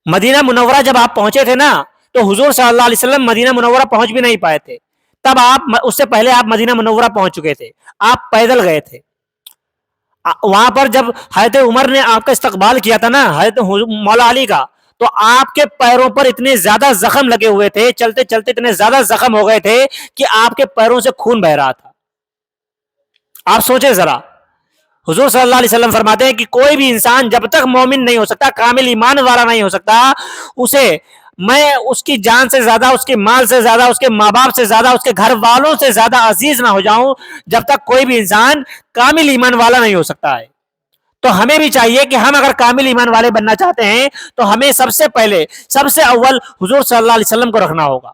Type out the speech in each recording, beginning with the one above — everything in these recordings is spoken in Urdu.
مدینہ منورہ جب آپ پہنچے تھے نا تو حضور صلی اللہ علیہ وسلم مدینہ منورہ پہنچ بھی نہیں پائے تھے، تب آپ اس سے پہلے آپ مدینہ منورہ پہنچ چکے تھے، آپ پیدل گئے تھے۔ وہاں پر جب حضرت عمر نے آپ کا استقبال کیا تھا نا، حضرت مولا علی کا، تو آپ کے پیروں پر اتنے زیادہ زخم لگے ہوئے تھے، چلتے چلتے اتنے زیادہ زخم ہو گئے تھے کہ آپ کے پیروں سے خون بہ رہا تھا۔ آپ سوچیں ذرا، حضور صلی اللہ علیہ وسلم فرماتے ہیں کہ کوئی بھی انسان جب تک مومن نہیں ہو سکتا، کامل ایمان والا نہیں ہو سکتا، اسے میں اس کی جان سے زیادہ، اس کے مال سے زیادہ، اس کے ماں باپ سے زیادہ، اس کے گھر والوں سے زیادہ عزیز نہ ہو جاؤں جب تک کوئی بھی انسان کامل ایمان والا نہیں ہو سکتا ہے۔ تو ہمیں بھی چاہیے کہ ہم اگر کامل ایمان والے بننا چاہتے ہیں تو ہمیں سب سے پہلے، سب سے اول حضور صلی اللہ علیہ وسلم کو رکھنا ہوگا۔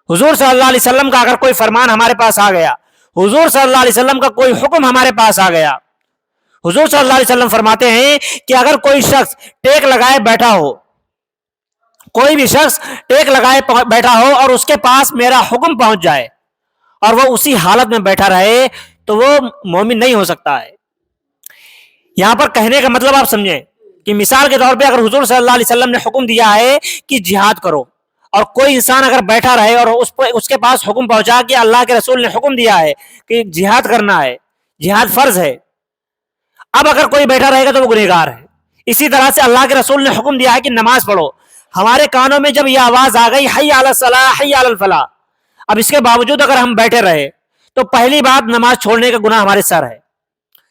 حضور صلی اللہ علیہ وسلم کا اگر کوئی فرمان ہمارے پاس آ گیا، حضور صلی اللہ علیہ وسلم کا کوئی حکم ہمارے پاس آ گیا، حضور صلی اللہ علیہ وسلم فرماتے ہیں کہ اگر کوئی شخص ٹیک لگائے بیٹھا ہو، کوئی بھی شخص ٹیک لگائے بیٹھا ہو اور اس کے پاس میرا حکم پہنچ جائے اور وہ اسی حالت میں بیٹھا رہے تو وہ مومن نہیں ہو سکتا ہے۔ یہاں پر کہنے کا مطلب آپ سمجھیں کہ مثال کے طور پہ اگر حضور صلی اللہ علیہ وسلم نے حکم دیا ہے کہ جہاد کرو، اور کوئی انسان اگر بیٹھا رہے اور اس کے پاس حکم پہنچا کہ اللہ کے رسول نے حکم دیا ہے کہ جہاد کرنا ہے، جہاد فرض ہے، اب اگر کوئی بیٹھا رہے گا تو وہ گنہگار ہے۔ اسی طرح سے اللہ کے رسول نے حکم دیا ہے کہ نماز پڑھو، ہمارے کانوں میں جب یہ آواز آ گئی حی علی الصلاۃ حی علی الفلاح، اب اس کے باوجود اگر ہم بیٹھے رہے تو پہلی بات نماز چھوڑنے کا گناہ ہمارے سر ہے۔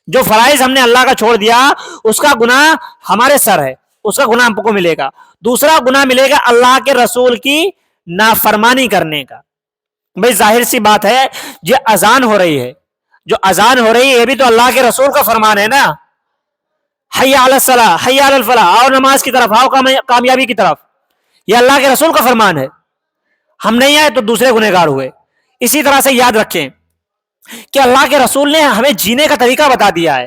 جو فرائض ہم نے اللہ کا چھوڑ دیا اس کا گناہ ہمارے سر ہے، اس کا گناہ ہم کو ملے گا۔ دوسرا گناہ ملے گا اللہ کے رسول کی نافرمانی کرنے کا۔ بھئی ظاہر سی بات ہے، جو اذان ہو رہی ہے، جو اذان ہو رہی ہے یہ بھی تو اللہ کے رسول کا فرمان ہے نا، حی علی الصلاۃ حی علی الفلاح، آؤ نماز کی طرف، آؤ کامیابی کی طرف، یہ اللہ کے رسول کا فرمان ہے۔ ہم نہیں آئے تو دوسرے گنہگار ہوئے۔ اسی طرح سے یاد رکھیں کہ اللہ کے رسول نے ہمیں جینے کا طریقہ بتا دیا ہے۔